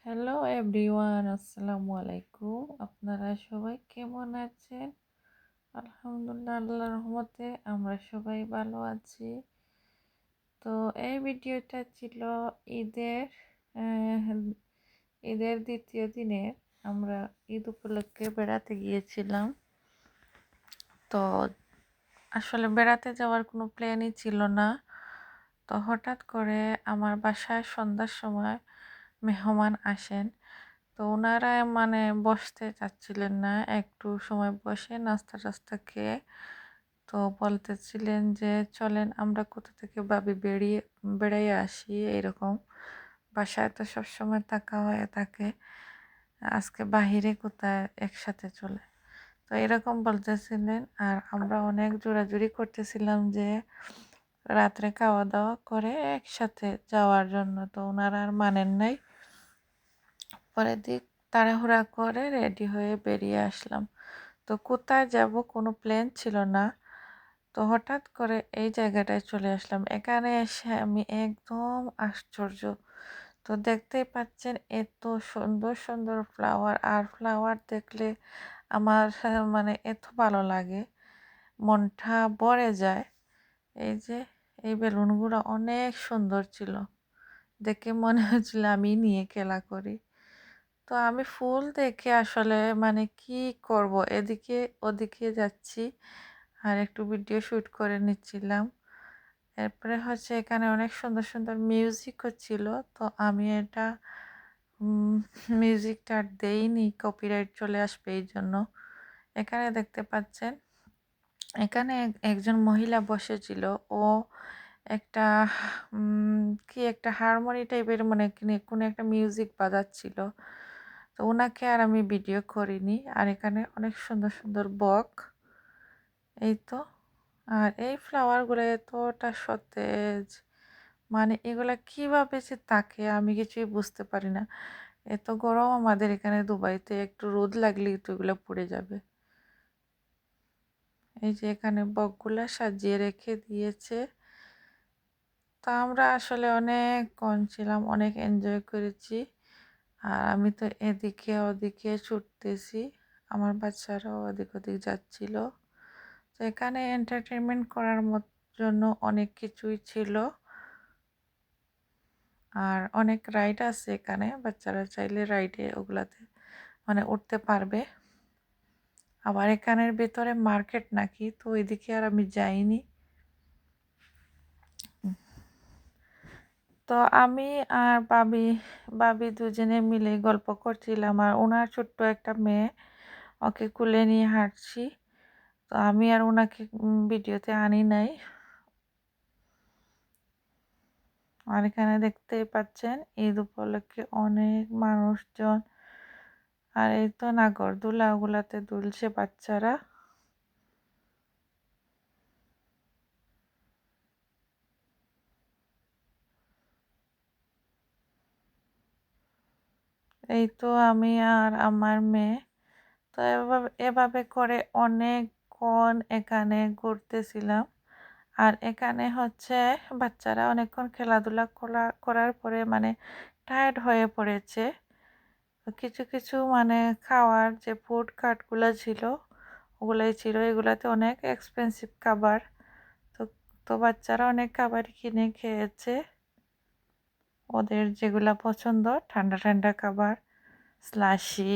Hello everyone, আসসালামু আলাইকুম। আপনারা সবাই কেমন আছেন? আলহামদুলিল্লাহ, আল্লাহর রহমতে আমরা সবাই ভালো আছি। তো এই ভিডিওটা ছিল ঈদের আহ, ঈদের দ্বিতীয় দিনে আমরা ঈদ উপলক্ষে বেড়াতে গিয়েছিলাম। তো আসলে বেড়াতে যাওয়ার কোনো প্ল্যানই ছিল না। তো হঠাৎ করে আমার বাসায় সন্ধ্যার সময় মেহমান আসেন। তো ওনারা মানে বসতে চাচ্ছিলেন না, একটু সময় বসে নাস্তা টাস্তা খেয়ে তো বলতেছিলেন যে চলেন আমরা কোথা থেকে ভাবি বেড়াইয়ে আসি। এরকম বাসায় তো সবসময় থাকা হয়ে থাকে, আজকে বাহিরে কোথায় একসাথে চলে, তো এরকম বলতেছিলেন। আর আমরা অনেক জোরাজুরি করতেছিলাম যে রাত্রে খাওয়া দাওয়া করে একসাথে যাওয়ার জন্য, তো ওনারা আর মানেন নাই। পরের দিক তাড়াহুড়া করে রেডি হয়ে বেরিয়ে আসলাম। তো কোথায় যাব কোনো প্ল্যান ছিল না। তো হঠাৎ করে এই জায়গাটায় চলে আসলাম। এখানে এসে আমি একদম আশ্চর্য। তো দেখতেই পাচ্ছেন এত সুন্দর সুন্দর ফ্লাওয়ার, আর ফ্লাওয়ার দেখলে আমার মানে এত ভালো লাগে, মনটা ভরে যায়। এই যে এই বেলুনগুলো অনেক সুন্দর ছিল, দেখে মনে হচ্ছিল আমি নিয়ে খেলা করি। তো আমি ফুল দেখে আসলে মানে কি করব, এদিকে ওদিকে যাচ্ছি আর একটু ভিডিও শুট করে নিচ্ছিলাম। এরপরে হচ্ছে এখানে অনেক সুন্দর সুন্দর মিউজিক হচ্ছিল। তো আমি এটা মিউজিকটা আর দেইনি, কপিরাইট চলে আসবে এই জন্য। এখানে দেখতে পাচ্ছেন এখানে একজন মহিলা বসেছিল। ও একটা কি একটা হারমোনি টাইপের মানে কোনো একটা মিউজিক বাজাচ্ছিল। তো ওনাকে আর আমি ভিডিও করিনি। আর এখানে অনেক সুন্দর সুন্দর বক, এই তো। আর এই ফ্লাওয়ারগুলো এতটা সতেজ, মানে এগুলা কিভাবে যে থাকে আমি কিছুই বুঝতে পারি না। এত গরম আমাদের এখানে দুবাইতে, একটু রোদ লাগলেই তো এগুলো পুড়ে যাবে। এই যে এখানে বকগুলা সাজিয়ে রেখে দিয়েছে। তো আমরা আসলে অনেক কম ছিলাম, অনেক এনজয় করেছি। আর আমি তো এদিকে ওদিকে ছুটতেছি, আমার বাচ্চারাও ওদিক ওদিক যাচ্ছিল। তো এখানে এন্টারটেনমেন্ট করার জন্য অনেক কিছুই ছিল। আর অনেক রাইড আছে এখানে, বাচ্চারা চাইলে রাইডে ওগুলাতে মানে উঠতে পারবে। আবার এখানের ভেতরে মার্কেট নাকি, তো ওইদিকে আর আমি যাইনি। তো আমি আর বাবি দুজনে মিলে গল্প করছিলাম, আর ওনার ছোট্ট একটা মেয়ে, ওকে কুলে নিয়ে হাঁটছি। তো আমি আর ওনাকে ভিডিওতে আনি নাই। আর এখানে দেখতেই পাচ্ছেন ঈদ উপলক্ষে অনেক মানুষজন। আর এই তো নাগরদোলা, ওগুলাতে দুলছে বাচ্চারা। এই তো আমি আর আমার মেয়ে, তো এভাবে এভাবে করে অনেকক্ষণ এখানে ঘুরতেছিলাম। আর এখানে হচ্ছে বাচ্চারা অনেকক্ষণ খেলাধুলা করার পরে মানে টায়ার্ড হয়ে পড়েছে। তো কিছু কিছু মানে খাওয়ার যে ফুড কার্টগুলো ছিল ওগুলাই ছিল, এগুলাতে অনেক এক্সপেন্সিভ খাবার। তো তো বাচ্চারা অনেক খাবার কিনে খেয়েছে, ওদের যেগুলা পছন্দ ঠান্ডা ঠান্ডা খাবার, স্লাশি,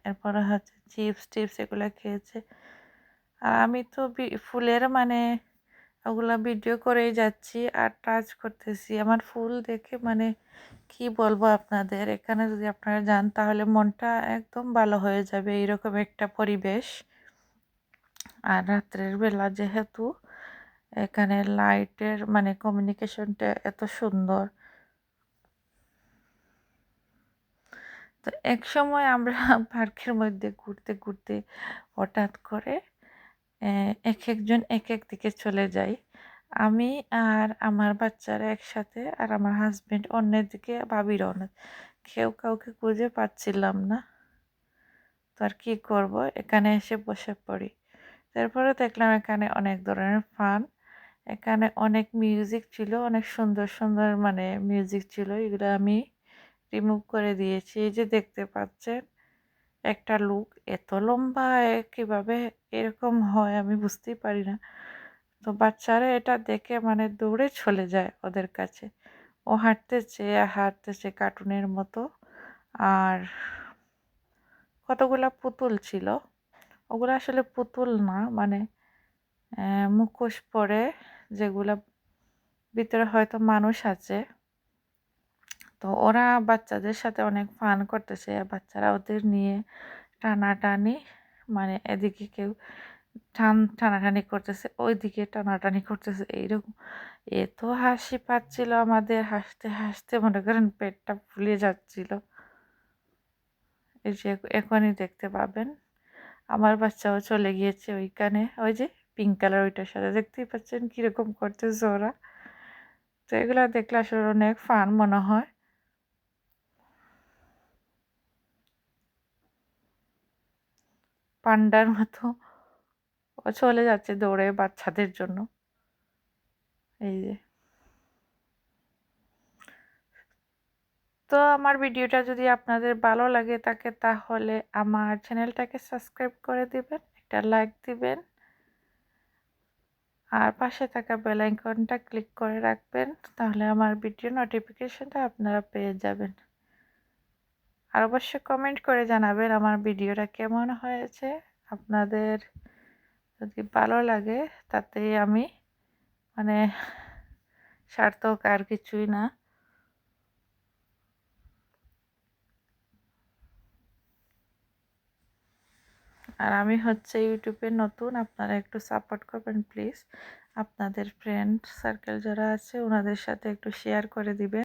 এরপরে হচ্ছে চিপস টিপস এগুলো খেয়েছে। আর আমি তো ফুলের মানে ওগুলা ভিডিও করেই যাচ্ছি আর টাচ করতেছি। আমার ফুল দেখে মানে কি বলবো আপনাদের, এখানে যদি আপনারা যান তাহলে মনটা একদম ভালো হয়ে যাবে, এইরকম একটা পরিবেশ। আর রাত্রের বেলা যেহেতু এখানে লাইটের মানে কমিউনিকেশনটা এত সুন্দর। তো এক সময় আমরা পার্কের মধ্যে ঘুরতে ঘুরতে হঠাৎ করে এক একজন এক এক দিকে চলে যাই। আমি আর আমার বাচ্চারা একসাথে, আর আমার হাজবেন্ড অন্যের দিকে, ভাবির অন্য, কেউ কাউকে খুঁজে পাচ্ছিলাম না। তো আর কি করব, এখানে এসে বসে পড়ি। তারপরে দেখলাম এখানে অনেক ধরনের ফান, এখানে অনেক মিউজিক ছিল, অনেক সুন্দর সুন্দর মানে মিউজিক ছিল, এগুলো আমি রিমুভ করে দিয়েছি। এই যে দেখতে পাচ্ছেন একটা লুক, এত লম্বা কীভাবে এরকম হয় আমি বুঝতেই পারি না। তো বাচ্চারা এটা দেখে মানে দৌড়ে চলে যায় ওদের কাছে। ও হাঁটতেছে কার্টুনের মতো। আর কতগুলা পুতুল ছিল, ওগুলো আসলে পুতুল না, মানে মুখোশ পরে যেগুলা ভিতরে হয়তো মানুষ আছে। তো ওরা বাচ্চাদের সাথে অনেক ফান করতেছে, বাচ্চারা ওদের নিয়ে টানাটানি, মানে এদিকে কেউ টানাটানি করতেছে, ওইদিকে টানাটানি করতেছে, এইরকম। এত হাসি পাচ্ছিল আমাদের, হাসতে হাসতে মনে করেন পেটটা ফুলে যাচ্ছিল। এই যে এখনই দেখতে পাবেন আমার বাচ্চাও চলে গিয়েছে ওইখানে, ওই যে পিঙ্ক কালার ওইটার সাথে, দেখতেই পাচ্ছেন কীরকম করতেছে ওরা। তো এগুলো দেখলে আসলে অনেক ফান মনে হয়। পান্ডার মতো ও চলে যাচ্ছে দৌড়ে বাচ্চাদের জন্য। এই যে, তো আমার ভিডিওটা যদি আপনাদের ভালো লাগে থাকে তাহলে আমার চ্যানেলটাকে সাবস্ক্রাইব করে দিবেন, একটা লাইক দিবেন, আর পাশে থাকা বেল আইকনটা ক্লিক করে রাখবেন, তাহলে আমার ভিডিও নোটিফিকেশনটা আপনারা পেয়ে যাবেন। আর অবশ্যই কমেন্ট করে জানাবেন আমার ভিডিওটা কেমন হয়েছে। আপনাদের যদি ভালো লাগে তাতেই আমি মানে সার্থক, আর কিছুই না। আর আমি হচ্ছে ইউটিউবে নতুন, আপনারা একটু সাপোর্ট করবেন প্লিজ। আপনাদের ফ্রেন্ড সার্কেল যারা আছে ওনাদের সাথে একটু শেয়ার করে দিবেন।